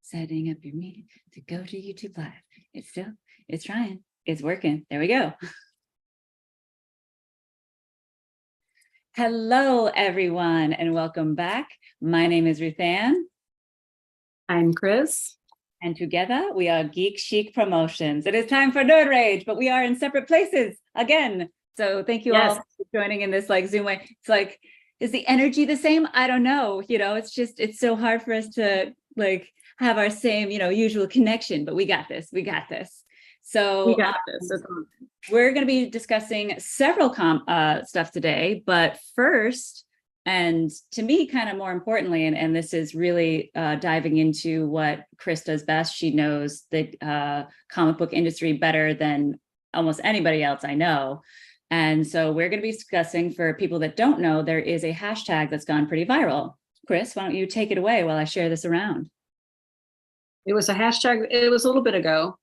Setting up your meeting to go to YouTube Live. It's trying. It's working. There we go. Hello, everyone, and welcome back. My name is RuthAnn. I'm Kris. And together we are GeekChic Promotions. It is time for Nerd Rage, but we are in separate places again. So thank you all for joining in this Zoom way. It's like, is the energy the same? I don't know. It's so hard for us to have our same, usual connection, but we got this. So we got this. We're going to be discussing several stuff today, but first, and to me, kind of more importantly, and this is really diving into what Kris does best. She knows the comic book industry better than almost anybody else I know. And so we're going to be discussing, for people that don't know, there is a hashtag that's gone pretty viral. Kris, why don't you take it away while I share this around? It was a hashtag, it was a little bit ago,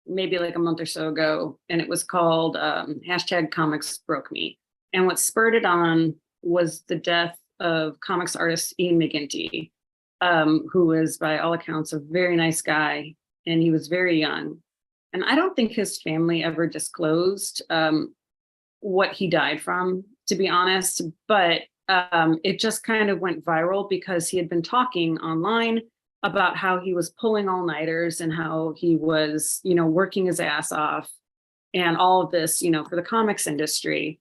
maybe like a month or so ago, and it was called hashtag comicsbrokeme. And what spurred it on was the death of comics artist Ian McGinty, who was, by all accounts, a very nice guy, and he was very young. And I don't think his family ever disclosed what he died from, to be honest, but it just kind of went viral because he had been talking online about how he was pulling all-nighters and how he was, working his ass off and all of this, for the comics industry.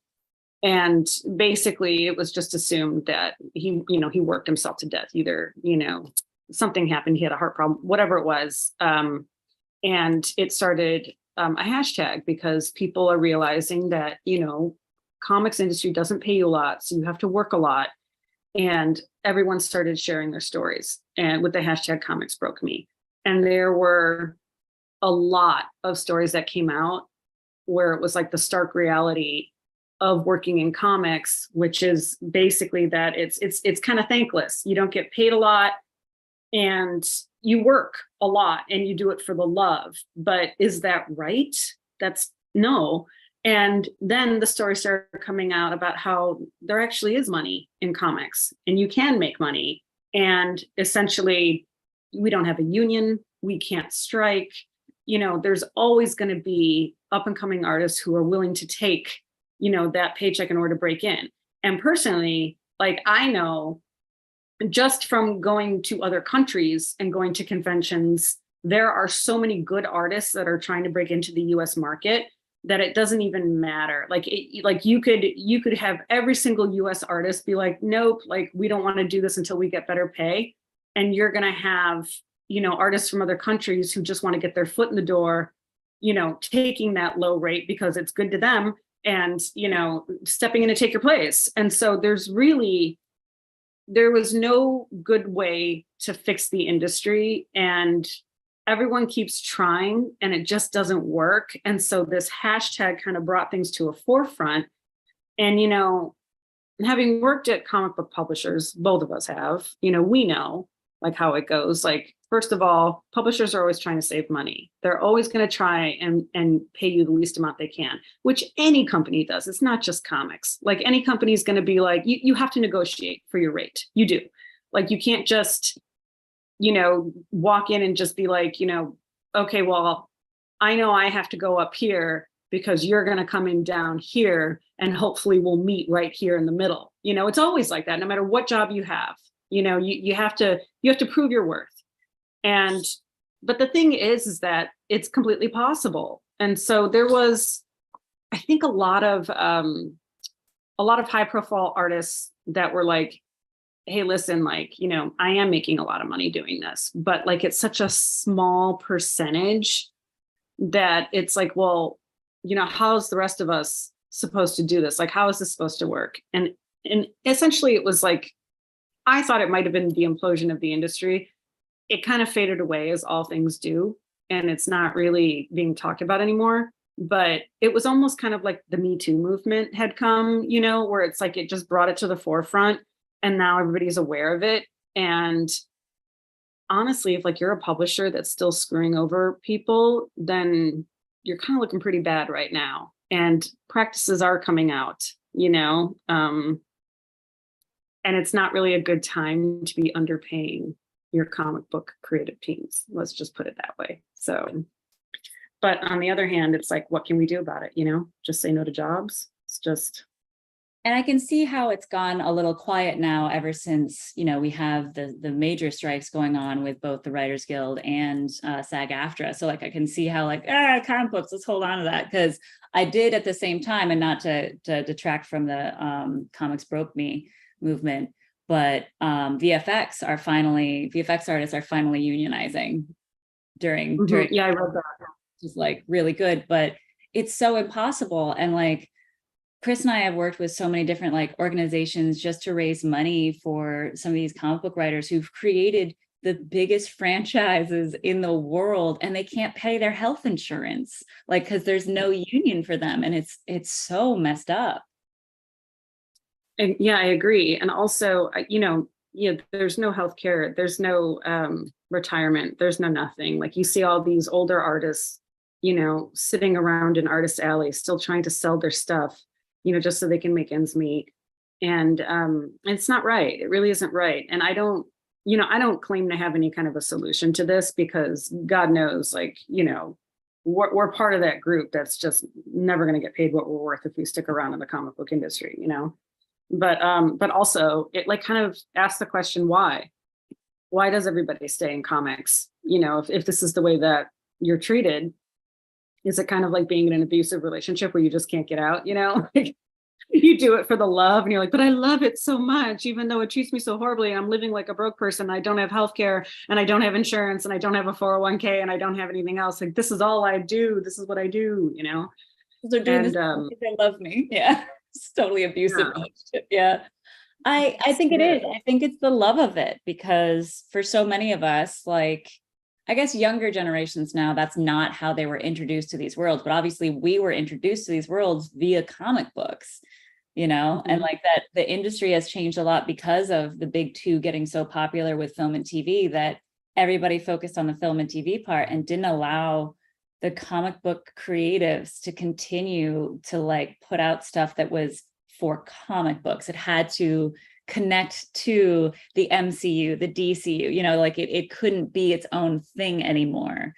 And basically it was just assumed that he worked himself to death. Either, something happened, he had a heart problem, whatever it was. And it started a hashtag because people are realizing that, comics industry doesn't pay you a lot, so you have to work a lot. And everyone started sharing their stories, and with the hashtag comicsbrokeme. And there were a lot of stories that came out where it was like the stark reality of working in comics, which is basically that it's kind of thankless. You don't get paid a lot, and you work a lot, and you do it for the love. But is that right? That's no. And then the story started coming out about how there actually is money in comics and you can make money. And essentially, we don't have a union, we can't strike. There's always going to be up and coming artists who are willing to take, that paycheck in order to break in. And personally, I know just from going to other countries and going to conventions, there are so many good artists that are trying to break into the US market that it doesn't you could have every single US artist be like, nope, we don't want to do this until we get better pay. And you're going to have, artists from other countries who just want to get their foot in the door, taking that low rate because it's good to them and, stepping in to take your place. And so there was no good way to fix the industry, and everyone keeps trying and it just doesn't work. And so this hashtag kind of brought things to a forefront. And, having worked at comic book publishers, both of us have, we know how it goes. First of all, publishers are always trying to save money. They're always going to try and pay you the least amount they can, which any company does. It's not just comics. Any company is going to be you have to negotiate for your rate. You do. You can't just walk in and just be okay, well, I know I have to go up here because you're going to come in down here and hopefully we'll meet right here in the middle. It's always like that, no matter what job you have. You have to prove your worth. But the thing is that it's completely possible. And so there was, I think, a lot of high profile artists that were hey, listen, I am making a lot of money doing this, but it's such a small percentage that it's well, how's the rest of us supposed to do this? How is this supposed to work? And essentially it was I thought it might've been the implosion of the industry. It kind of faded away, as all things do. And it's not really being talked about anymore, but it was almost kind of the Me Too movement had come, where it's it just brought it to the forefront. And now everybody's aware of it. And honestly, if you're a publisher that's still screwing over people, then you're kind of looking pretty bad right now. And practices are coming out, And it's not really a good time to be underpaying your comic book creative teams. Let's just put it that way. So, but on the other hand, it's like, what can we do about it? Just say no to jobs. It's just. And I can see how it's gone a little quiet now ever since, we have the major strikes going on with both the Writers Guild and SAG-AFTRA. So like, I can see how like, comic books, let's hold on to that. Because I did at the same time, and not to detract from the Comics Broke Me movement, but VFX artists are finally unionizing during. Yeah, I read that. Which is like really good, but it's so impossible. And like, Kris and I have worked with so many different like organizations just to raise money for some of these comic book writers who've created the biggest franchises in the world, and they can't pay their health insurance, like, because there's no union for them. And it's so messed up. And yeah, I agree. And also, there's no healthcare, there's no retirement, there's no nothing. Like you see all these older artists, sitting around in artist alleys, still trying to sell their stuff, just so they can make ends meet. And it's not right. It really isn't right. And I don't claim to have any kind of a solution to this, because God knows, like, we're part of that group that's just never going to get paid what we're worth if we stick around in the comic book industry, But also it like kind of asks the question, why does everybody stay in comics? If this is the way that you're treated, is it kind of like being in an abusive relationship where you just can't get out? Like you do it for the love and you're like, but I love it so much, even though it treats me so horribly. And I'm living like a broke person. I don't have healthcare and I don't have insurance and I don't have a 401k and I don't have anything else. Like, this is all I do. This is what I do, They're doing this because they love me. Yeah. It's totally abusive relationship. Yeah. I think it is. I think it's the love of it, because for so many of us, like, I guess younger generations now, that's not how they were introduced to these worlds. But obviously we were introduced to these worlds via comic books, and like that the industry has changed a lot because of the big two getting so popular with film and TV, that everybody focused on the film and TV part and didn't allow the comic book creatives to continue to like put out stuff that was for comic books. It had to connect to the MCU, the DCU, like it couldn't be its own thing anymore.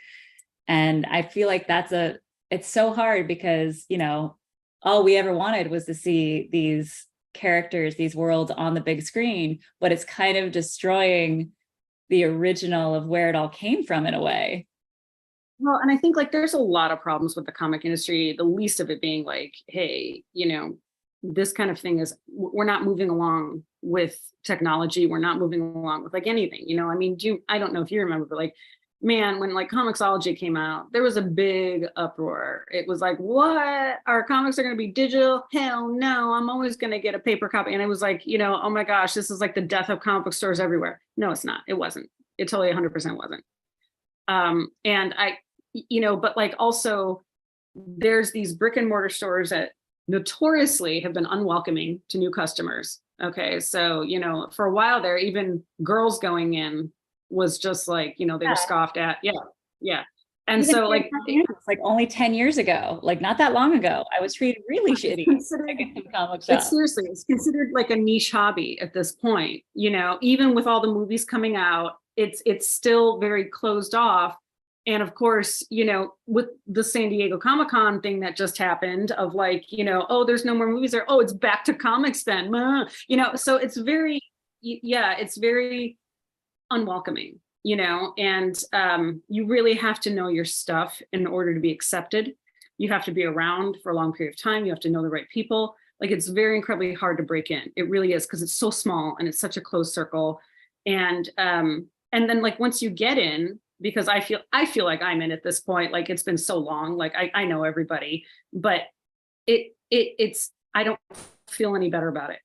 And I feel like it's so hard, because, all we ever wanted was to see these characters, these worlds on the big screen, but it's kind of destroying the original of where it all came from in a way. Well, and I think like there's a lot of problems with the comic industry, the least of it being like, hey, this kind of thing is, we're not moving along with technology. We're not moving along with like anything, I don't know if you remember, but like, man, when like Comixology came out, there was a big uproar. It was like, what? Our comics are going to be digital? Hell no, I'm always going to get a paper copy. And it was like, oh my gosh, this is like the death of comic book stores everywhere. No, it's not. It wasn't. It totally 100% wasn't. And but like also there's these brick and mortar stores that notoriously have been unwelcoming to new customers. Okay. So, for a while there, even girls going in was just like, they were scoffed at. Yeah. Yeah. And even so like only 10 years ago, like not that long ago, I was treated really shitty. It's seriously, it's considered like a niche hobby at this point, even with all the movies coming out, it's still very closed off. And of course, with the San Diego Comic-Con thing that just happened of like, oh, there's no more movies there. Oh, it's back to comics then. So it's very, it's very unwelcoming, and you really have to know your stuff in order to be accepted. You have to be around for a long period of time. You have to know the right people. Like, it's very incredibly hard to break in. It really is, because it's so small and it's such a closed circle. And then like once you get in, because I feel like I'm in at this point, like it's been so long, like I know everybody, but it's I don't feel any better about it.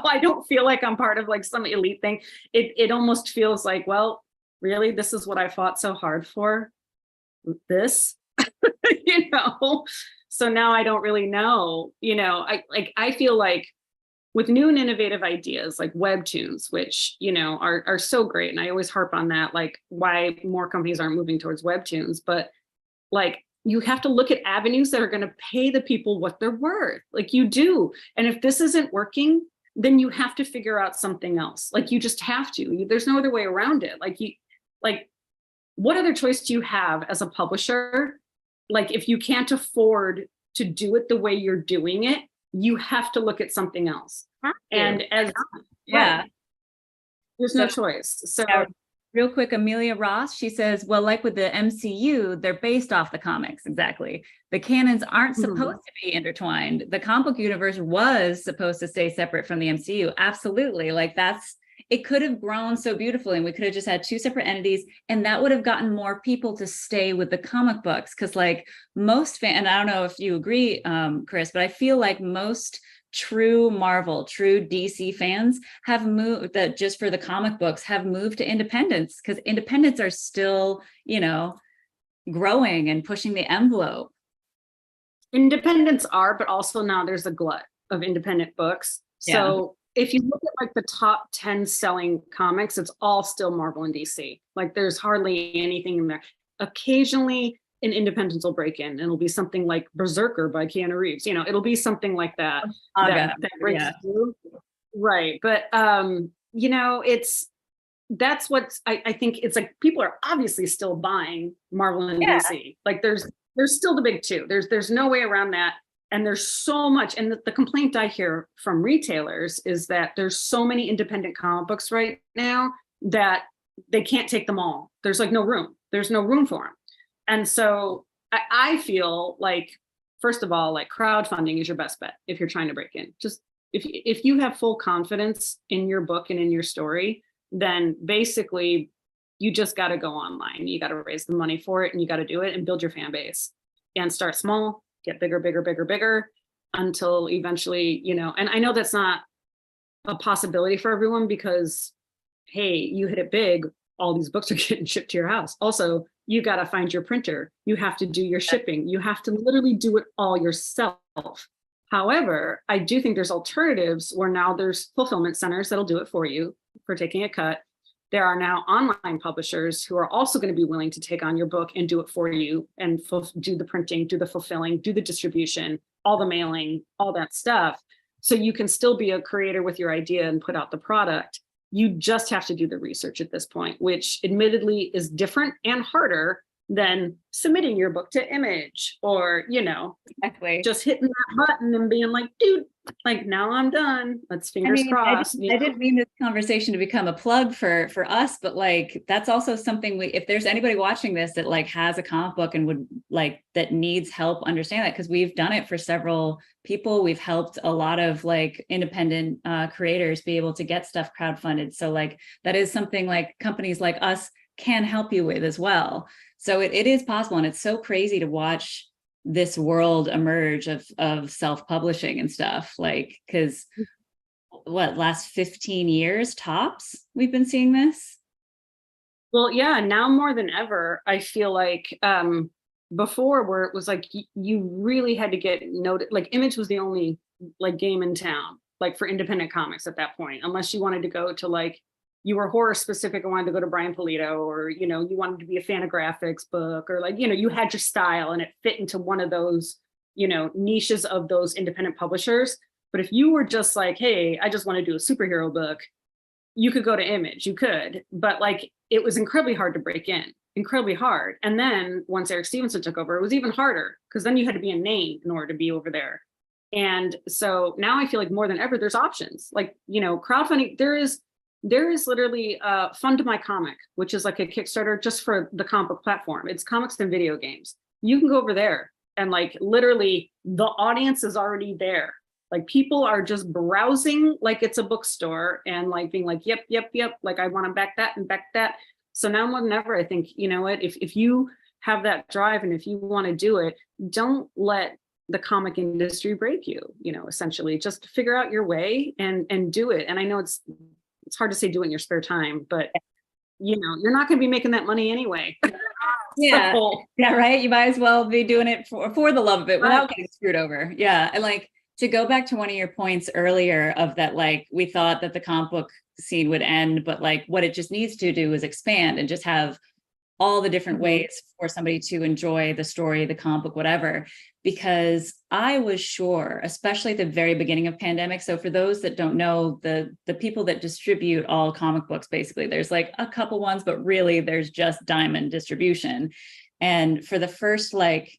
I don't feel like I'm part of like some elite thing. It almost feels like, well, really, this is what I fought so hard for, this. So now I don't really know, I feel like with new and innovative ideas like webtoons, which, are so great. And I always harp on that, like why more companies aren't moving towards webtoons, but like, you have to look at avenues that are going to pay the people what they're worth. Like you do. And if this isn't working, then you have to figure out something else. Like you just have to. There's no other way around it. Like what other choice do you have as a publisher? Like if you can't afford to do it the way you're doing it, you have to look at something else. And as yeah, there's no choice. So real quick, Amelia Ross, she says, well, like with the MCU, they're based off the comics. Exactly. The canons aren't supposed to be intertwined. The comic book universe was supposed to stay separate from the MCU. Absolutely. Like it could have grown so beautifully and we could have just had two separate entities and that would have gotten more people to stay with the comic books. Cause like most and I don't know if you agree, Kris, but I feel like most true Marvel, true DC fans have moved that just for the comic books have moved to independents because independents are still, growing and pushing the envelope. Independents are, but also now there's a glut of independent books. So if you look at like the top 10 selling comics, it's all still Marvel and DC. Like there's hardly anything in there. Occasionally an independent will break in and it'll be something like Berserker by Keanu Reeves. It'll be something like that. That breaks through. Right. But that's what I think it's like people are obviously still buying Marvel and DC. Like there's still the big two. There's no way around that. And there's so much. And the complaint I hear from retailers is that there's so many independent comic books right now that they can't take them all. There's like no room. There's no room for them. And so I feel like, first of all, like crowdfunding is your best bet if you're trying to break in. Just if you have full confidence in your book and in your story, then basically you just got to go online. You got to raise the money for it and you got to do it and build your fan base and start small. Get bigger, bigger, bigger, bigger until eventually, and I know that's not a possibility for everyone because, hey, you hit it big, all these books are getting shipped to your house. Also, you got to find your printer. You have to do your shipping. You have to literally do it all yourself. However, I do think there's alternatives where now there's fulfillment centers that'll do it for you for taking a cut. There are now online publishers who are also going to be willing to take on your book and do it for you and do the printing, do the fulfilling, do the distribution, all the mailing, all that stuff. So you can still be a creator with your idea and put out the product. You just have to do the research at this point, which admittedly is different and harder than submitting your book to Image or, exactly. Just hitting that button and being like, dude, like now I'm done. Let's fingers crossed. I didn't mean this conversation to become a plug for us, but like, that's also something if there's anybody watching this that like has a comic book and would like, that needs help understand that, because we've done it for several people. We've helped a lot of like independent creators be able to get stuff crowdfunded. So like, that is something like companies like us can help you with as well. So it is possible. And it's so crazy to watch this world emerge of self-publishing and stuff, like, because last 15 years tops we've been seeing this. Well, yeah, now more than ever, I feel like before where it was like you really had to get noted, like Image was the only like game in town, like for independent comics at that point, unless you wanted to go to like, you were horror specific and wanted to go to Brian Pulido, or, you wanted to be a fan of graphics book, or like, you had your style and it fit into one of those, niches of those independent publishers. But if you were just like, hey, I just want to do a superhero book, you could go to Image, you could, but like, it was incredibly hard to break in, incredibly hard. And then once Eric Stevenson took over, it was even harder because then you had to be a name in order to be over there. And so now I feel like more than ever, there's options like, crowdfunding. There is literally Fund My Comic, which is like a Kickstarter just for the comic book platform. It's comics and video games. You can go over there and like literally the audience is already there. Like people are just browsing like it's a bookstore and like being like, yep. Like I want to back that and back that. So now more than ever, I think, if you have that drive and if you want to do it, don't let the comic industry break you, essentially just figure out your way and do it. And I know it's hard to say do it in your spare time, but you're not going to be making that money anyway. Yeah. So, yeah. Right. You might as well be doing it for the love of it without getting screwed over. Yeah. And like, to go back to one of your points earlier of that, like we thought that the comic book scene would end, but like what it just needs to do is expand and just have all the different ways for somebody to enjoy the story, the comic book, whatever, because I was sure, especially at the very beginning of pandemic. So for those that don't know, the people that distribute all comic books, basically, there's like a couple ones, but really there's just Diamond distribution. And for the first like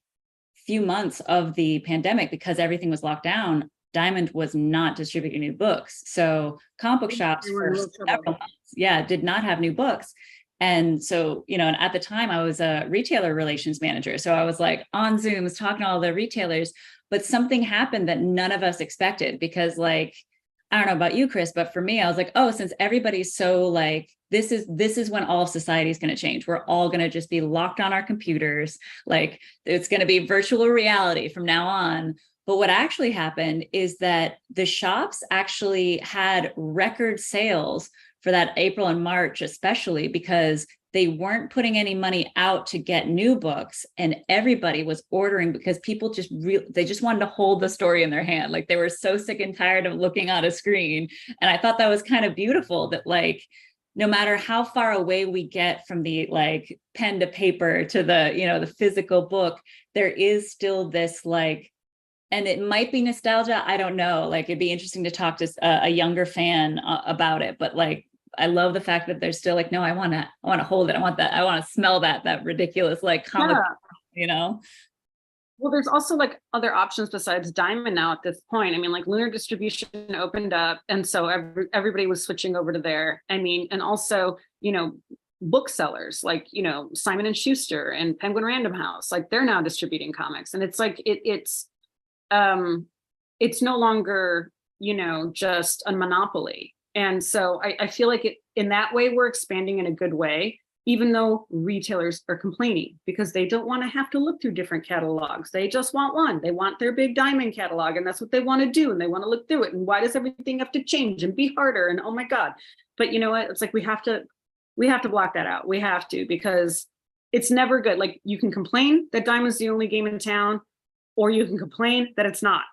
few months of the pandemic, because everything was locked down, Diamond was not distributing new books. So comic book shops for several months, did not have new books. And so, you know, and at the time I was a retailer relations manager. So I was like on Zooms talking to all the retailers, but something happened that none of us expected because like, I don't know about you, Kris, but for me, I was like, oh, since everybody's so like, this is when all society is going to change. We're all going to just be locked on our computers. Like it's going to be virtual reality from now on. But what actually happened is that the shops actually had record sales for that April and March, especially because they weren't putting any money out to get new books, and everybody was ordering because people they just wanted to hold the story in their hand. Like they were so sick and tired of looking at a screen. And I thought that was kind of beautiful that like, no matter how far away we get from the like pen to paper to the, you know, the physical book, there is still this like, and it might be nostalgia. I don't know. Like it'd be interesting to talk to a younger fan about it, but like, I love the fact that they're still like, no, I want to hold it. I want that. I want to smell that ridiculous, like comic, you know? Well, there's also like other options besides Diamond now at this point. I mean, like Lunar Distribution opened up. And so everybody was switching over to there. I mean, and also, you know, booksellers like, you know, Simon and Schuster and Penguin Random House, like they're now distributing comics. And it's like, it's no longer, you know, just a monopoly. And so I feel like in that way, we're expanding in a good way, even though retailers are complaining because they don't want to have to look through different catalogs. They just want one. They want their big Diamond catalog, and that's what they want to do. And they want to look through it. And why does everything have to change and be harder? And oh my God. But you know what? It's like we have to block that out. We have to, because it's never good. Like you can complain that Diamond's the only game in town, or you can complain that it's not.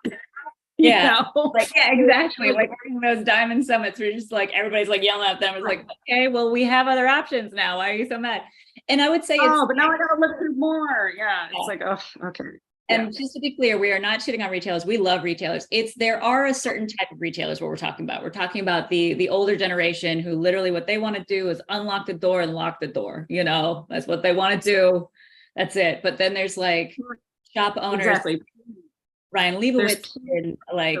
Yeah, like, yeah, exactly. Like those Diamond summits where just like everybody's like yelling at them. It's like, okay, well, we have other options now. Why are you so mad? And I would say, but now I gotta look through more. Yeah, it's like, oh, okay. And just to be clear, we are not shitting on retailers. We love retailers. There are a certain type of retailers what we're talking about. We're talking about the older generation who literally what they want to do is unlock the door and lock the door. You know, that's what they want to do. That's it. But then there's like shop owners. Exactly. Ryan Leibowitz in like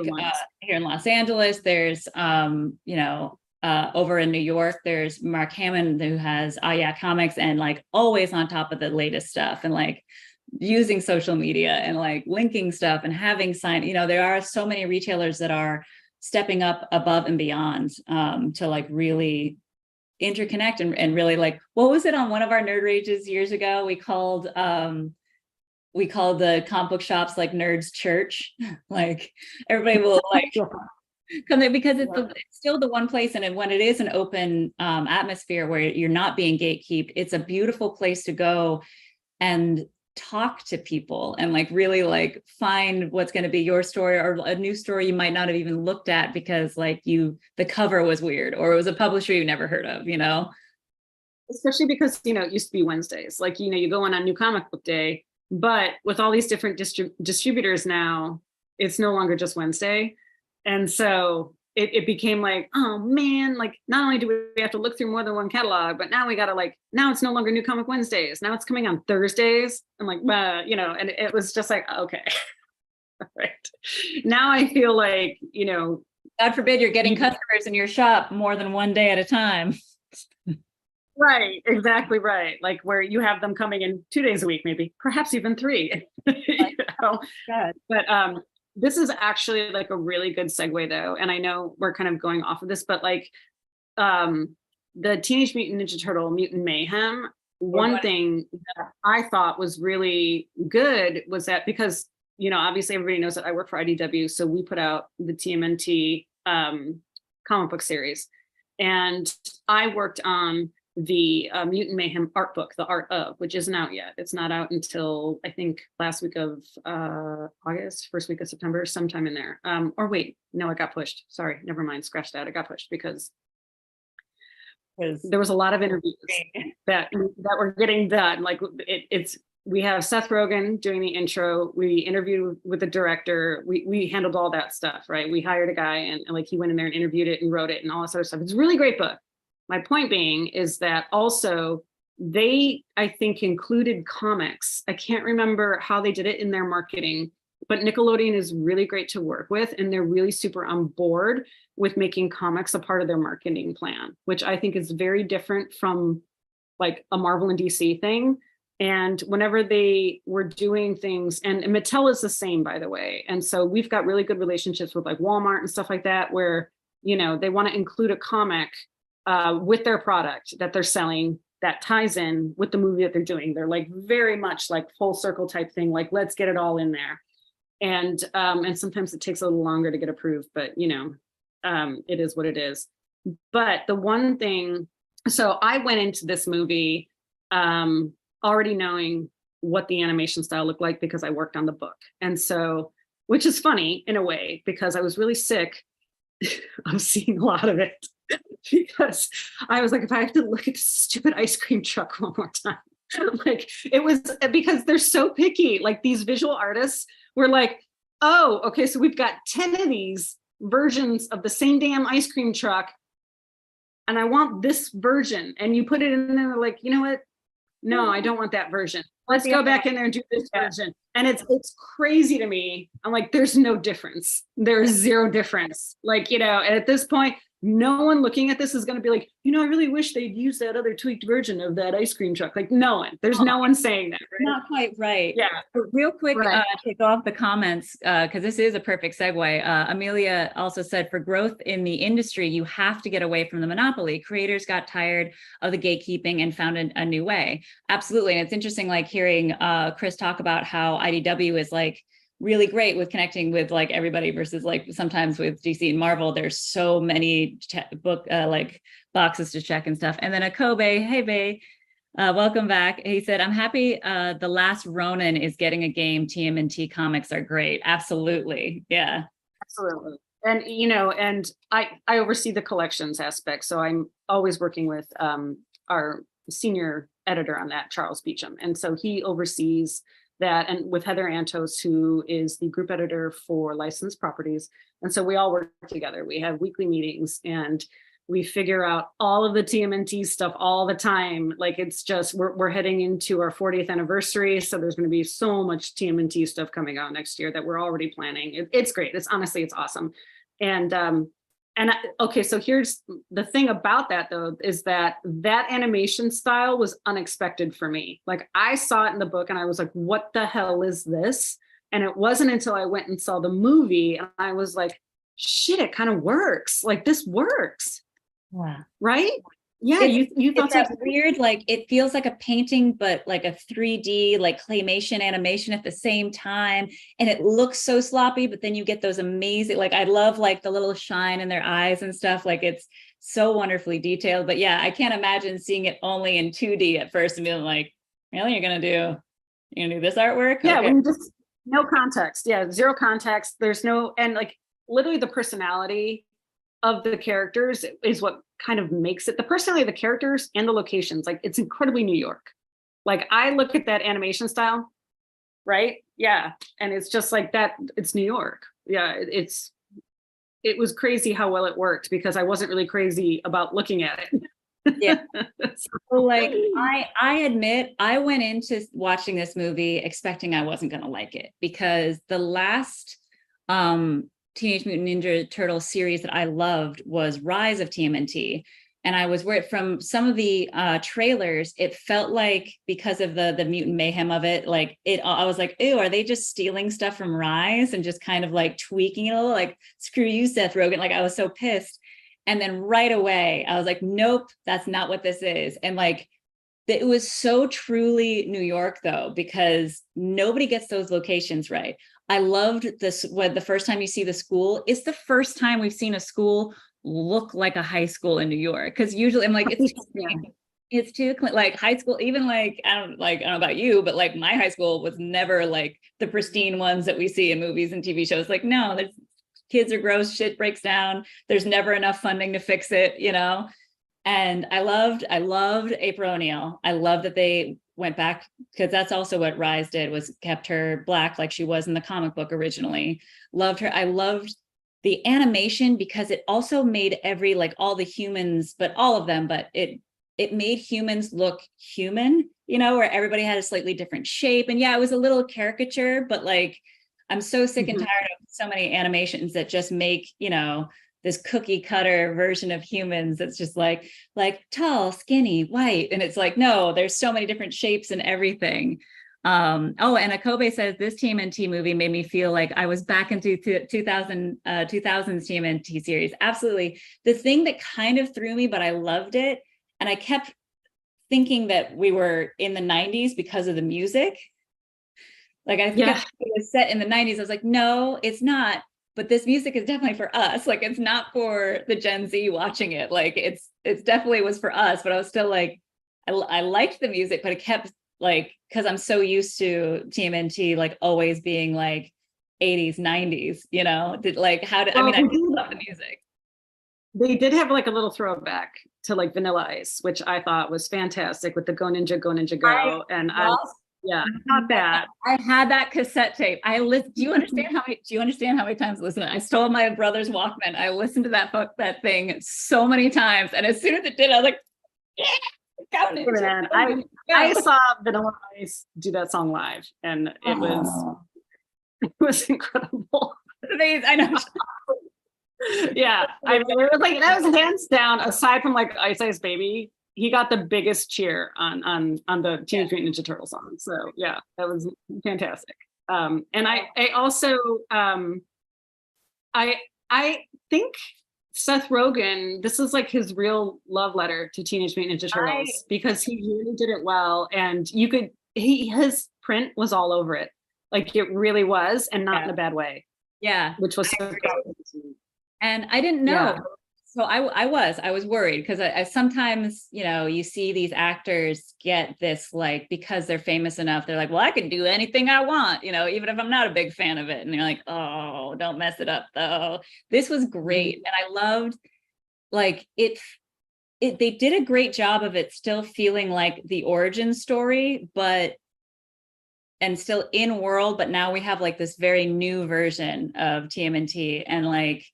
here in Los Angeles. There's you know, over in New York, there's Mark Hammond who has Yeah Comics and like always on top of the latest stuff and like using social media and like linking stuff and having you know, there are so many retailers that are stepping up above and beyond to like really interconnect and really like, what was it on one of our Nerd Rages years ago? We called the comic book shops like Nerds Church. Like everybody will like come there because it's still the one place. And when it is an open atmosphere where you're not being gatekept, it's a beautiful place to go and talk to people and like really like find what's going to be your story or a new story you might not have even looked at because like the cover was weird or it was a publisher you never heard of, you know? Especially because, you know, it used to be Wednesdays. Like, you know, you go on New Comic Book Day. But with all these different distributors now, it's no longer just Wednesday. And so it became like, oh man, like not only do we have to look through more than one catalog, but now we got to like, now it's no longer New Comic Wednesdays. Now it's coming on Thursdays. I'm like, you know, and it was just like, okay. Right. Now I feel like, you know. God forbid you're getting customers in your shop more than one day at a time. Right, exactly right. Like where you have them coming in 2 days a week, maybe, perhaps even 3. You know? But this is actually like a really good segue though. And I know we're kind of going off of this, but like the Teenage Mutant Ninja Turtle Mutant Mayhem, one thing that I thought was really good was that because, you know, obviously everybody knows that I work for IDW. So we put out the TMNT comic book series. And I worked on the Mutant Mayhem art book, The Art of, which isn't out yet. It's not out until I think last week of August, first week of September, sometime in there. Or wait, no, it got pushed. Sorry, never mind, scratch that. It got pushed because there was a lot of interviews that were getting done. Like we have Seth Rogen doing the intro. We interviewed with the director. We handled all that stuff, right? We hired a guy and like he went in there and interviewed it and wrote it and all this other stuff. It's a really great book. My point being is that also they, I think, included comics. I can't remember how they did it in their marketing, but Nickelodeon is really great to work with, and they're really super on board with making comics a part of their marketing plan, which I think is very different from like a Marvel and DC thing. And whenever they were doing things, and Mattel is the same, by the way. And so we've got really good relationships with like Walmart and stuff like that, where, you know, they want to include a comic with their product that they're selling that ties in with the movie that they're doing. They're like very much like full circle type thing, like let's get it all in there. And sometimes it takes a little longer to get approved, but you know, it is what it is. But the one thing, so I went into this movie already knowing what the animation style looked like because I worked on the book. And so, which is funny in a way, because I was really sick of seeing a lot of it. Because I was like, if I have to look at the stupid ice cream truck one more time, like it was because they're so picky. Like these visual artists were like, oh, okay, so we've got 10 of these versions of the same damn ice cream truck, and I want this version. And you put it in there, like, you know what? No, I don't want that version. Let's go back in there and do this version. And it's crazy to me. I'm like, there's no difference. There's zero difference. Like, you know, and at this point, no one looking at this is going to be like, you know, I really wish they'd use that other tweaked version of that ice cream truck. Like no one, there's no one saying that. Right? Not quite right. Yeah. But real quick, Right. kick off the comments, because this is a perfect segue. Amelia also said, for growth in the industry, you have to get away from the monopoly. Creators got tired of the gatekeeping and found a new way. Absolutely. And it's interesting, like hearing Kris talk about how IDW is like really great with connecting with like everybody versus like sometimes with DC and Marvel, there's so many book like boxes to check and stuff. And then Akobe, hey Bay, welcome back. He said, I'm happy The Last Ronin is getting a game. TMNT comics are great. Absolutely. Yeah. Absolutely. And, you know, and I oversee the collections aspect. So I'm always working with our senior editor on that, Charles Beecham. And so he oversees that, and with Heather Antos, who is the group editor for licensed properties. And so we all work together. We have weekly meetings and we figure out all of the TMNT stuff all the time. Like it's just, we're heading into our 40th anniversary. So there's going to be so much TMNT stuff coming out next year that we're already planning. It's great. It's honestly, it's awesome. Okay, so here's the thing about that though, is that animation style was unexpected for me. Like I saw it in the book and I was like, what the hell is this? And it wasn't until I went and saw the movie and I was like, shit, it kind of works. Like this works. Yeah. Right? Yeah, you thought that weird, like it feels like a painting, but like a 3D, like claymation animation at the same time. And it looks so sloppy, but then you get those amazing, like I love like the little shine in their eyes and stuff. Like it's so wonderfully detailed. But yeah, I can't imagine seeing it only in 2D at first and being like, really, you're gonna do this artwork? Yeah, okay. When you just no context. Yeah, zero context. There's no, and like literally the personality of the characters is what kind of makes it, the personality of the characters and the locations, like it's incredibly New York. Like I look at that animation style, right? Yeah. And it's just like that, it's New York. Yeah, it was crazy how well it worked because I wasn't really crazy about looking at it. Yeah. So like I admit I went into watching this movie expecting I wasn't going to like it because the last Teenage Mutant Ninja Turtle series that I loved was Rise of TMNT. And I was worried from some of the trailers, it felt like because of the mutant mayhem of it, like I was like, ew, are they just stealing stuff from Rise and just kind of like tweaking it a little, like, screw you, Seth Rogen. Like I was so pissed. And then right away, I was like, nope, that's not what this is. And like, it was so truly New York though, because nobody gets those locations right. I loved this, when the first time you see the school, it's the first time we've seen a school look like a high school in New York. Cause usually I'm like, it's too like high school, even like, I don't know about you, but like my high school was never like the pristine ones that we see in movies and TV shows. Like, no, there's kids are gross, shit breaks down. There's never enough funding to fix it, you know? And I loved April O'Neil. I love that they went back, because that's also what Rise did, was kept her black like she was in the comic book originally. Loved her. I loved the animation because it also made like all the humans, but all of them, but it made humans look human, where everybody had a slightly different shape. And yeah, it was a little caricature, but like, I'm so sick and tired of so many animations that just make, this cookie cutter version of humans that's just like tall, skinny, white. And it's like, no, there's so many different shapes and everything. And Akobe says this TMNT movie made me feel like I was back into 2000s TMNT series. Absolutely. The thing that kind of threw me, but I loved it, and I kept thinking that we were in the 90s because of the music. Like, I think it was set in the 90s. I was like, no, it's not. But this music is definitely for us. Like, it's not for the Gen Z watching it. Like, it's definitely was for us. But I was still like, I liked the music, but it kept like, because I'm so used to TMNT like always being like 80s, 90s, like I love the music. They did have like a little throwback to like Vanilla Ice, which I thought was fantastic with the Go Ninja, Go Ninja Go. I got that. I had that cassette tape. Do you understand how many times I listened? I stole my brother's Walkman. I listened to that thing so many times. And as soon as it did, I was like, yeah, I saw Vanilla Ice do that song live, and it was incredible. Amazing. I know. Yeah, it was like, that was hands down, aside from like Ice Ice Baby, he got the biggest cheer on the Teenage Mutant Ninja Turtle song. So yeah, that was fantastic. And I also I think Seth Rogen, this is like his real love letter to Teenage Mutant Ninja Turtles, because he really did it well, and his print was all over it. Like, it really was, and not in a bad way. Yeah, which was so cool. And I didn't know. Yeah. So I was worried, because I sometimes, you see these actors get this, like, because they're famous enough, they're like, well, I can do anything I want, even if I'm not a big fan of it. And you're like, oh, don't mess it up though. This was great. And I loved, like, they did a great job of it still feeling like the origin story, and still in world, but now we have like this very new version of TMNT, and like,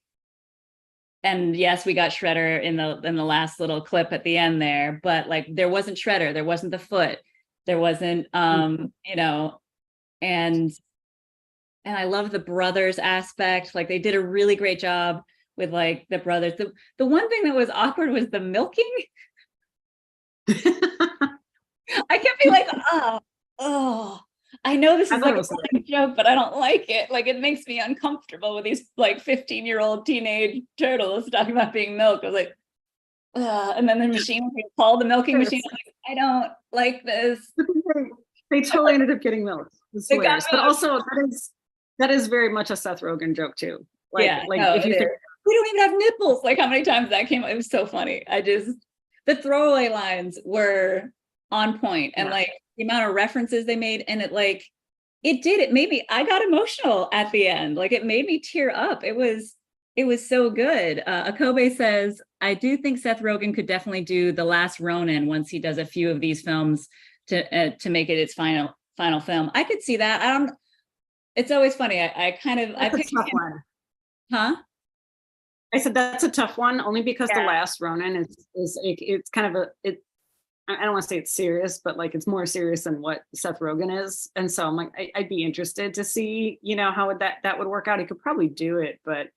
and yes, we got Shredder in the last little clip at the end there, but like, there wasn't Shredder, there wasn't the foot, there wasn't, and I love the brothers aspect. Like, they did a really great job with like the brothers. The one thing that was awkward was the milking. I kept being like, oh. I know this is like a funny joke, but I don't like it. Like, it makes me uncomfortable with these like 15-year-old teenage turtles talking about being milked. I was like, and then the machine called the milking machine. Like, I don't like this. They totally ended up getting milked. But also that is very much a Seth Rogen joke too. Like, yeah, like no, if you think, we don't even have nipples. Like, how many times that came up? It was so funny. The throwaway lines were on point, and like the amount of references they made, and it made me, I got emotional at the end. Like, it made me tear up. It was so good. Akobe says, I do think Seth Rogen could definitely do The Last Ronin once he does a few of these films to make it its final film. I could see that. It's always funny. I picked one. Huh? I said that's a tough one, only because The Last Ronin it's kind of I don't want to say it's serious, but like, it's more serious than what Seth Rogen is. And so I'm like, I'd be interested to see, how that would work out. He could probably do it, but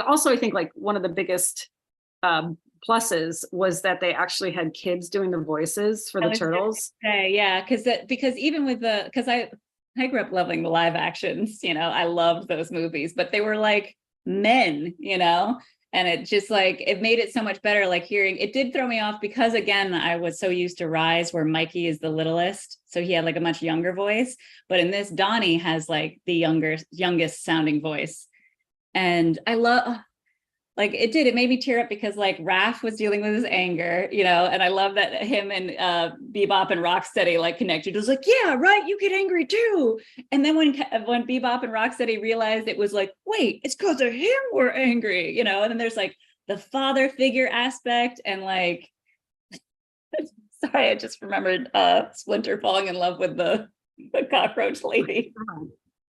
also I think like one of the biggest pluses was that they actually had kids doing the voices for the turtles. Yeah, because even with because I grew up loving the live actions, I loved those movies, but they were like men, and it just like, it made it so much better. Like, hearing it did throw me off, because again, I was so used to Rise where Mikey is the littlest, so he had like a much younger voice, but in this Donnie has like the youngest sounding voice. And I love, like, it made me tear up, because like Raph was dealing with his anger, and I love that him and Bebop and Rocksteady like connected. It was like, yeah, right, you get angry too. And then when Bebop and Rocksteady realized, it was like, wait, it's because of him we're angry, and then there's like the father figure aspect, and like, Sorry, I just remembered Splinter falling in love with the cockroach lady.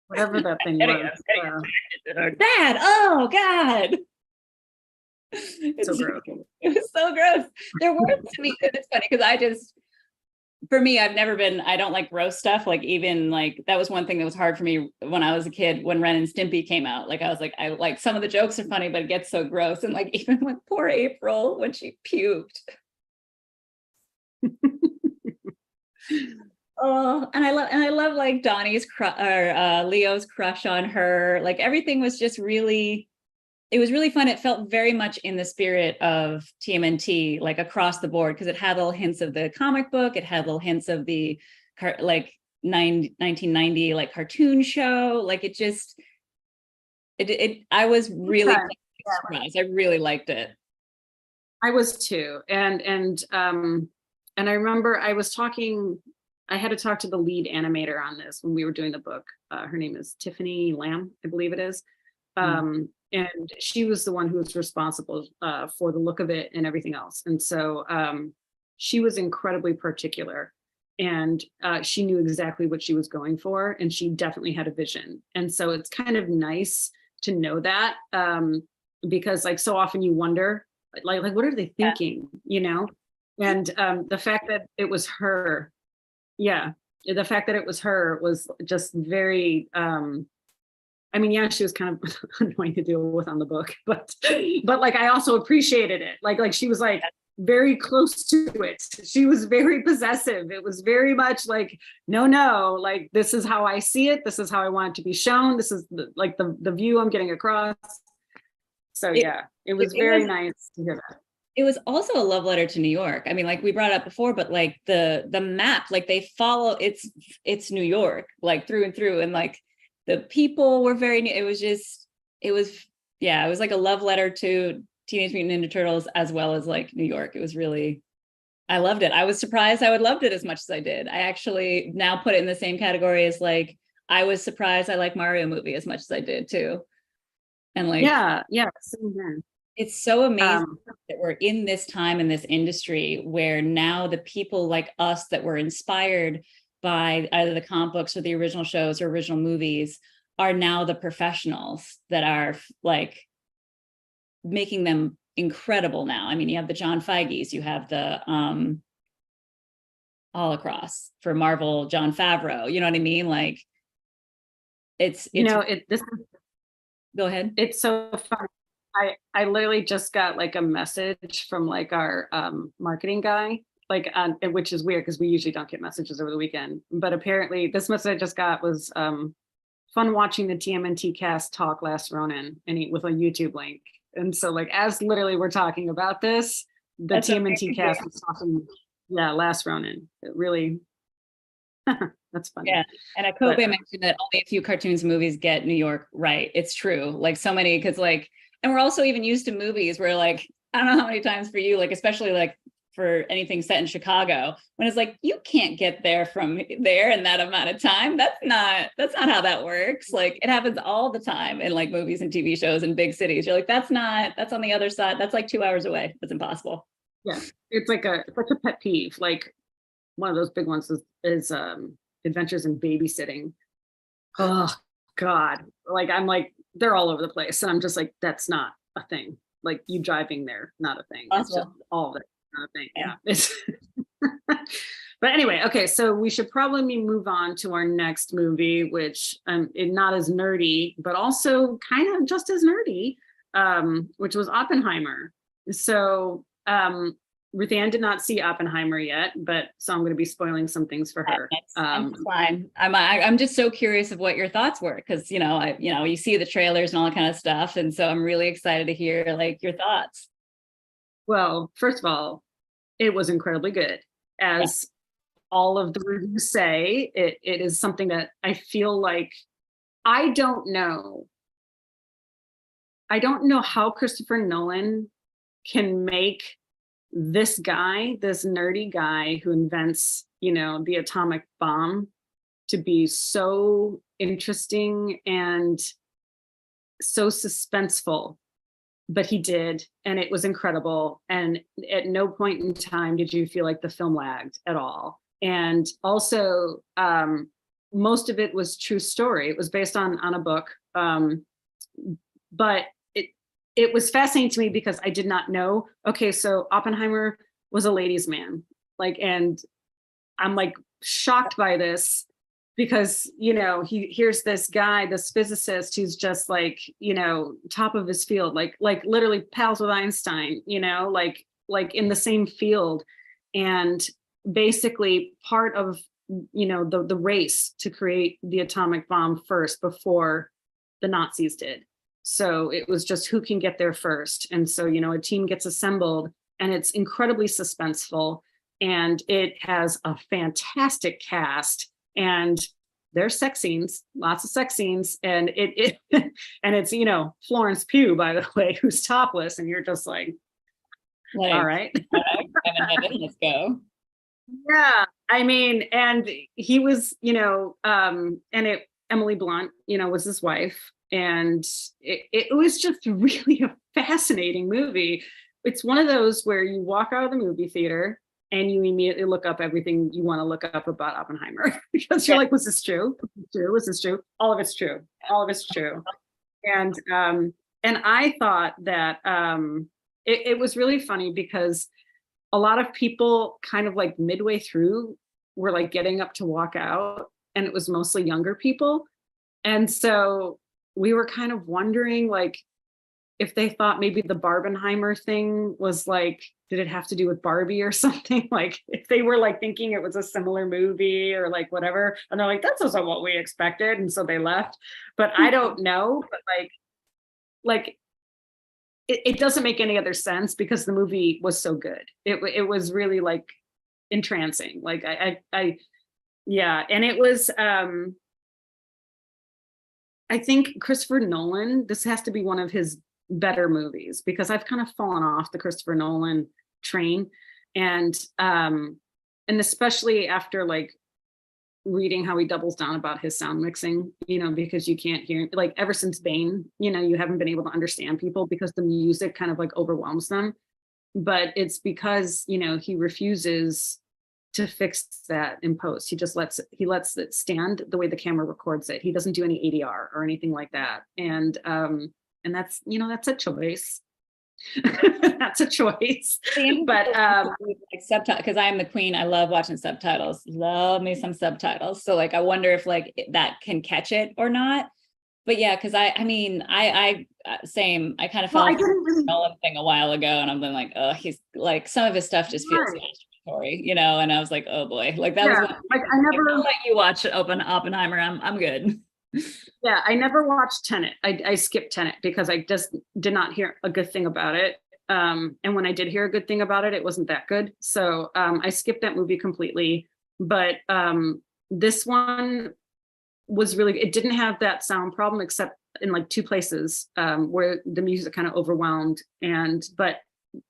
Whatever that thing Getting- was. getting attracted to her. Dad, oh God. So gross. It was so gross. There were to me, it's funny because for me, I don't like gross stuff. Like even like, that was one thing that was hard for me when I was a kid, when Ren and Stimpy came out. Like I was like, I like some of the jokes are funny, but it gets so gross. And like, even with poor April, when she puked. Oh, and I love like Donnie's Leo's crush on her. Like everything was just really, it was really fun. It felt very much in the spirit of TMNT, like across the board, because it had little hints of the comic book. It had little hints of the like 1990 like cartoon show. Like it just, I was really surprised. I really liked it. I was too. And I remember I had to talk to the lead animator on this when we were doing the book. Her name is Tiffany Lamb, I believe it is. And she was the one who was responsible for the look of it and everything else. And so she was incredibly particular, and she knew exactly what she was going for, and she definitely had a vision. And so it's kind of nice to know that, because like so often you wonder, like what are they thinking, you know? And the fact that it was her, the fact that it was her was just very, I mean, yeah, she was kind of annoying to deal with on the book, but like I also appreciated it. Like she was like very close to it. She was very possessive. It was very much like, no, like this is how I see it. This is how I want it to be shown. This is the view I'm getting across. So yeah, it was very nice to hear that. It was also a love letter to New York. I mean, like we brought up before, but like the map, like they follow, it's New York, like through and through. And like the people were it was like a love letter to Teenage Mutant Ninja Turtles as well as like New York. It was really, I loved it. I was surprised I would loved it as much as I did. I actually now put it in the same category as like, I was surprised I like Mario movie as much as I did too. And like, yeah. Same here. It's so amazing that we're in this time in this industry where now the people like us that were inspired by either the comic books or the original shows or original movies are now the professionals that are like making them incredible now. I mean, you have the John Feige's, you have the all across for Marvel, John Favreau, you know what I mean? Like it's go ahead. It's so fun. I literally just got like a message from like our marketing guy, like which is weird because we usually don't get messages over the weekend. But apparently this message I just got was fun watching the TMNT cast talk Last Ronin with a YouTube link. And so like as literally we're talking about this, the TMNT cast was talking, Last Ronin. It really, that's funny. Yeah. And Kobe mentioned that only a few cartoons and movies get New York right. It's true. Like so many, because like, and we're also even used to movies where like, I don't know how many times for you, like, especially like for anything set in Chicago, when it's like, you can't get there from there in that amount of time. That's not how that works. Like it happens all the time in like movies and TV shows in big cities. You're like, that's on the other side. That's like 2 hours away. That's impossible. Yeah. It's like a pet peeve. Like one of those big ones is Adventures in Babysitting. Oh God. Like I'm like, they're all over the place. And I'm just like, that's not a thing. Like you driving there, not a thing. Awesome. It's just all of it, not a thing. Yeah. It's but anyway, okay. So we should probably move on to our next movie, which is not as nerdy, but also kind of just as nerdy, which was Oppenheimer. So RuthAnn did not see Oppenheimer yet, but so I'm going to be spoiling some things for her. That's fine. I'm just so curious of what your thoughts were because you see the trailers and all that kind of stuff, and so I'm really excited to hear like your thoughts. Well, first of all, it was incredibly good, as all of the reviews say. It is something that I feel like I don't know how Christopher Nolan can make this nerdy guy who invents, the atomic bomb to be so interesting and so suspenseful but he did, and it was incredible. And at no point in time did you feel like the film lagged at all. And also, most of it was true story. It was based on a book, but it was fascinating to me because I did not know. Okay, so Oppenheimer was a ladies' man, like, and I'm like shocked by this because, you know, here's this guy, this physicist who's just like, you know, top of his field, like literally pals with Einstein, you know, like in the same field, and basically part of, you know, the race to create the atomic bomb first before the Nazis did. So it was just who can get there first. And so, you know, a team gets assembled, and it's incredibly suspenseful, and it has a fantastic cast, and there's sex scenes, lots of sex scenes, and it and it's, you know, Florence Pugh, by the way, who's topless, and you're just like all right. Let's go. Yeah, I mean, and he was, you know, Emily Blunt, you know, was his wife, and it was just really a fascinating movie. It's one of those where you walk out of the movie theater and you immediately look up everything you want to look up about Oppenheimer because you're like, was this true? Was this true? All of it's true. All of it's true. And I thought that it was really funny because a lot of people kind of like midway through were like getting up to walk out, and it was mostly younger people. And so we were kind of wondering like if they thought maybe the Barbenheimer thing was like, did it have to do with Barbie or something? Like if they were like thinking it was a similar movie or like whatever, and they're like, that's also what we expected. And so they left, but I don't know. But like it doesn't make any other sense because the movie was so good. It was really like entrancing. Like I yeah. And it was, I think Christopher Nolan, this has to be one of his better movies because I've kind of fallen off the Christopher Nolan train. And especially after like reading how he doubles down about his sound mixing, you know, because you can't hear, like ever since Bane, you know, you haven't been able to understand people because the music kind of like overwhelms them. But it's because, you know, he refuses to fix that in post. He just lets it stand the way the camera records it. He doesn't do any ADR or anything like that. And that's, you know, that's a choice. That's a choice. But subtitle, because I'm the queen. I love watching subtitles. Love me some subtitles. So like I wonder if like that can catch it or not. But yeah, because I mean I same. I kind of fell off the Nolan thing a while ago, and I'm like, oh, he's like some of his stuff just feels masturbatory, you know. And I was like, oh boy, like that was like I never let you watch Oppenheimer. I'm good. Yeah, I never watched Tenet. I skipped Tenet because I just did not hear a good thing about it. And when I did hear a good thing about it, it wasn't that good. So I skipped that movie completely. But this one was really, it didn't have that sound problem except in like two places where the music kind of overwhelmed. But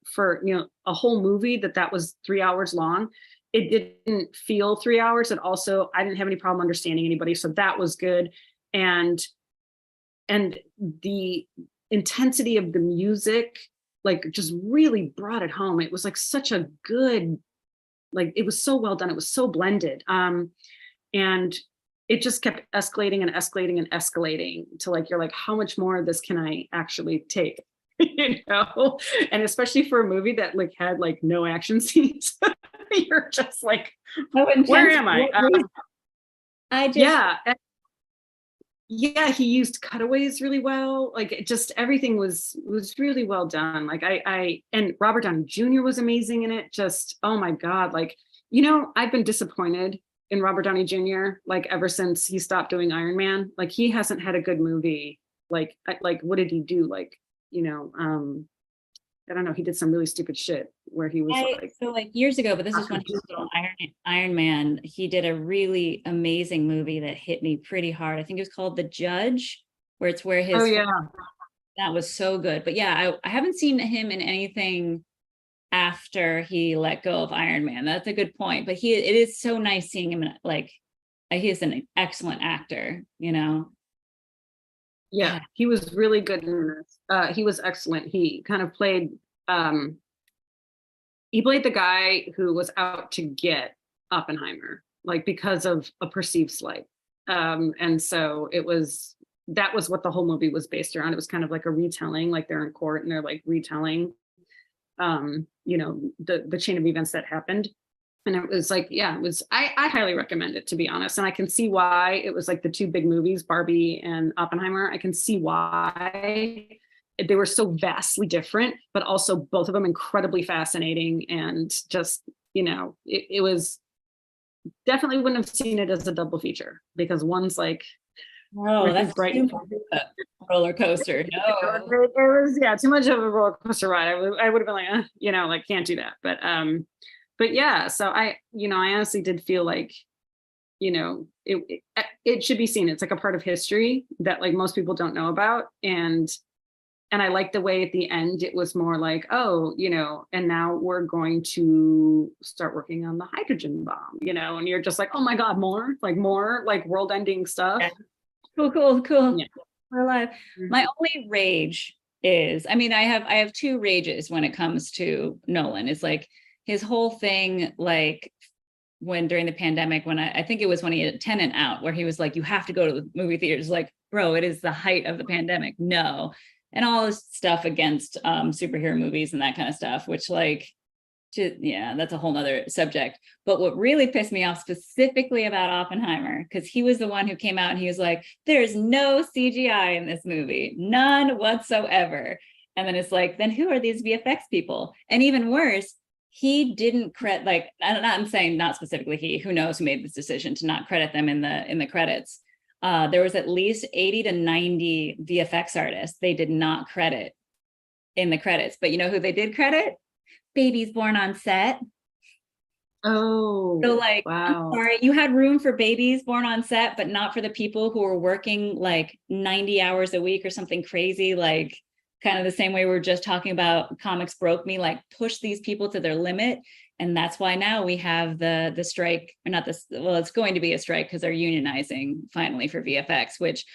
for, you know, a whole movie that was 3 hours long, it didn't feel 3 hours. And also I didn't have any problem understanding anybody. So that was good. And the intensity of the music, like just really brought it home. It was like such a good, like, it was so well done. It was so blended. And it just kept escalating and escalating and escalating to like, you're like, how much more of this can I actually take? You know, and especially for a movie that like had like no action scenes, you're just like, where am I? Yeah, he used cutaways really well. Like it just everything was really well done. Like and Robert Downey Jr. was amazing in it. Just oh my God, like, you know, I've been disappointed in Robert Downey Jr. like ever since he stopped doing Iron Man. Like he hasn't had a good movie. Like what did he do? Like, you know, I don't know. He did some really stupid shit where he was like years ago, but this is when he was still Iron Man. He did a really amazing movie that hit me pretty hard. I think it was called The Judge, where his that was so good. But yeah, I haven't seen him in anything after he let go of Iron Man. That's a good point. But it is so nice seeing him like he is an excellent actor, you know. Yeah, he was really good in this. He was excellent. He kind of played he played the guy who was out to get Oppenheimer, like because of a perceived slight. And so that was what the whole movie was based around. It was kind of like a retelling, like they're in court and they're like retelling the chain of events that happened. And it was like, yeah, I highly recommend it, to be honest. And I can see why it was like the two big movies, Barbie and Oppenheimer. I can see why they were so vastly different, but also both of them incredibly fascinating. And just, it was definitely wouldn't have seen it as a double feature, because one's like, Oh, that's bright roller coaster. No. It was too much of a roller coaster ride. I would have been like, like can't do that. But yeah, so I honestly did feel like, it should be seen. It's like a part of history that like most people don't know about. And I like the way at the end it was more like, oh, and now we're going to start working on the hydrogen bomb, and you're just like, oh my God, more like world ending stuff. Yeah. Cool. Yeah. We're alive. My only rage is, I have two rages when it comes to Nolan. It's like his whole thing, like when during the pandemic, when I think it was when he had Tenet out, where he was like, you have to go to the movie theaters. Like, bro, it is the height of the pandemic. No. And all this stuff against superhero movies and that kind of stuff, which that's a whole nother subject. But what really pissed me off specifically about Oppenheimer, because he was the one who came out and he was like, there's no CGI in this movie, none whatsoever. And then it's like, then who are these VFX people? And even worse, he didn't credit, like, I'm saying not specifically he, who knows who made this decision to not credit them in the credits. There was at least 80 to 90 VFX artists they did not credit in the credits. But you know who they did credit? Babies born on set. Oh, so like, wow. I'm sorry, you had room for babies born on set, but not for the people who were working like 90 hours a week or something crazy, like kind of the same way we were just talking about Comics Broke Me, like push these people to their limit. And that's why now we have the strike, or not this, well, it's going to be a strike because they're unionizing finally for VFX, which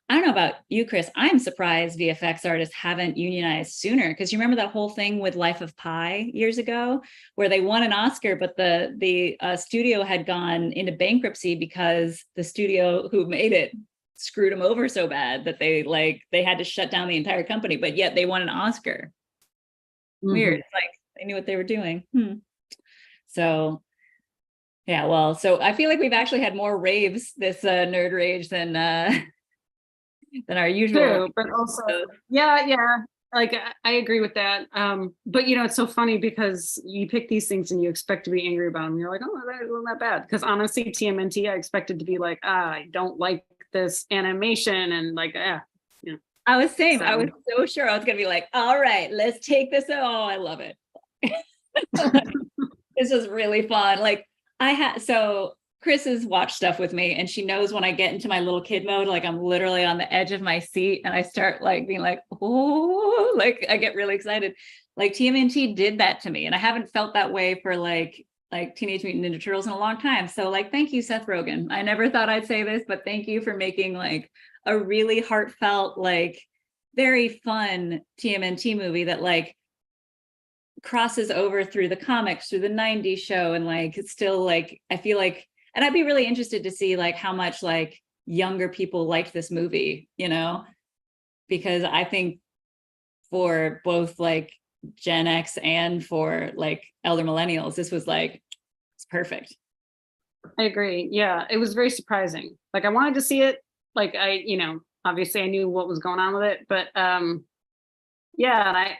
I don't know about you, Kris. I'm surprised VFX artists haven't unionized sooner, because you remember that whole thing with Life of Pi years ago, where they won an Oscar, but the studio had gone into bankruptcy because the studio who made it screwed them over so bad that they had to shut down the entire company, but yet they won an Oscar. Weird. It's like they knew what they were doing. So yeah, well, so I feel like we've actually had more raves this nerd rage than our usual. True, but also, yeah, like I agree with that. But it's so funny because you pick these things and you expect to be angry about them. You're like, oh, that wasn't that bad. Because honestly, TMNT, I expected to be like, I don't like this animation, and like, I was same. So. I was so sure I was gonna be like, all right, let's take this. Oh, I love it. This was really fun. Like so Kris has watched stuff with me, and she knows when I get into my little kid mode, like I'm literally on the edge of my seat and I start like being like, oh, like I get really excited. Like TMNT did that to me, and I haven't felt that way for like Teenage Mutant Ninja Turtles in a long time. So like, thank you, Seth Rogen. I never thought I'd say this, but thank you for making like a really heartfelt, like very fun TMNT movie that like crosses over through the comics, through the 90s show. And like, it's still like, I feel like, and I'd be really interested to see like how much like younger people liked this movie, because I think for both like Gen X and for like elder millennials, this was like, it's perfect. I agree. Yeah, it was very surprising. Like I wanted to see it. Like obviously I knew what was going on with it, but yeah, and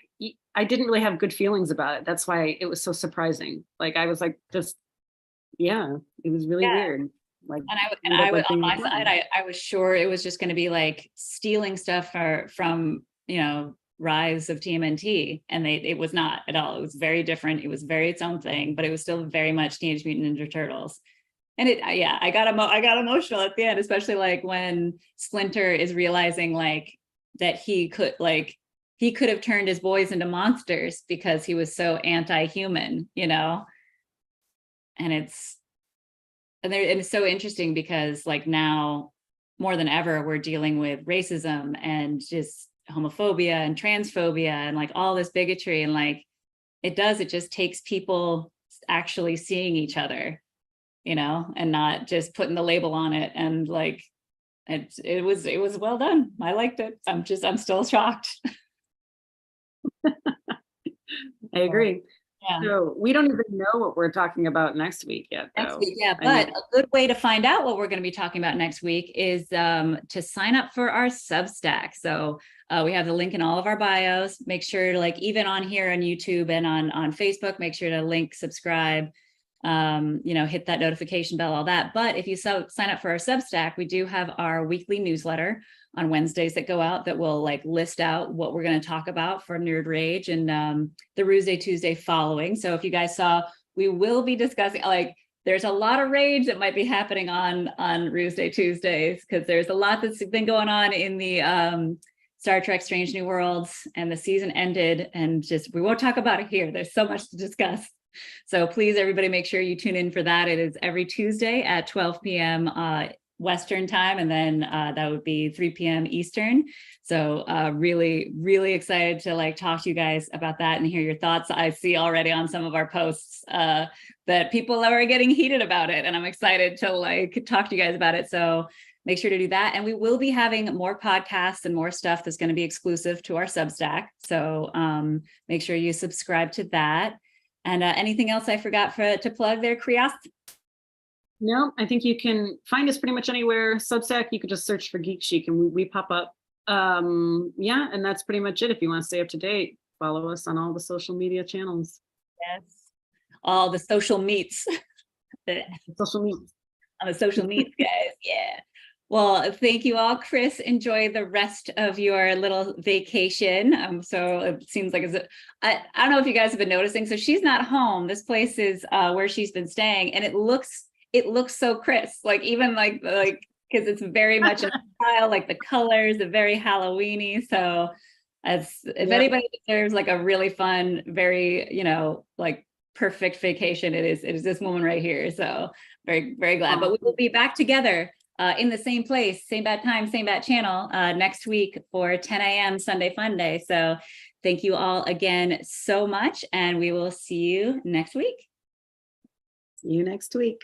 I didn't really have good feelings about it. That's why it was so surprising. Like I was like, just it was really weird. Like, and I was on my side, I was sure it was just going to be like stealing stuff from Rise of TMNT, and it was not at all. It was very different. It was very its own thing, but it was still very much Teenage Mutant Ninja Turtles. And I got emotional at the end, especially like when Splinter is realizing like that he could have turned his boys into monsters because he was so anti-human, and it's so interesting because like now more than ever, we're dealing with racism and just homophobia and transphobia and like all this bigotry. And like, it just takes people actually seeing each other, you know, and not just putting the label on it. And like, it was well done. I liked it. I'm still shocked. I agree. Yeah. So we don't even know what we're talking about next week yet, though. Next week, yeah. But a good way to find out what we're going to be talking about next week is to sign up for our Substack. So we have the link in all of our bios. Make sure to, like, even on here on YouTube and on Facebook, make sure to link, subscribe, you know, hit that notification bell, all that. But if you sign up for our Substack, we do have our weekly newsletter on Wednesdays that go out that will like list out what we're going to talk about for Nerd Rage and the Ruse Tuesday following. So if you guys saw, we will be discussing, like, there's a lot of rage that might be happening on Ruse Tuesdays, because there's a lot that's been going on in the Star Trek Strange New Worlds, and the season ended, and just, we won't talk about it here. There's so much to discuss. So please, everybody, make sure you tune in for that. It is every Tuesday at 12 p.m. Western time, and then that would be 3 p.m. Eastern. So really, really excited to like talk to you guys about that and hear your thoughts. I see already on some of our posts that people are getting heated about it, and I'm excited to like talk to you guys about it. So make sure to do that. And we will be having more podcasts and more stuff that's going to be exclusive to our Substack. So make sure you subscribe to that. And anything else I forgot to plug there, Kris? No, I think you can find us pretty much anywhere. Substack, you could just search for GeekChic and we pop up. Yeah, and that's pretty much it. If you want to stay up to date, follow us on all the social media channels. Yes, all the social meets. Social media. On the social meets, guys. Yeah. Well, thank you all. Kris, enjoy the rest of your little vacation. So it seems like I don't know if you guys have been noticing. So she's not home. This place is where she's been staying, and it looks so Kris. Like, even like because it's very much in style, like the colors are very Halloweeny. So if anybody deserves like a really fun, very, you know, like perfect vacation, it is this woman right here. So very, very glad. But we will be back together in the same place, same bad time, same bad channel next week for 10 a.m. Sunday Fun Day. So thank you all again so much, and we will see you next week. See you next week.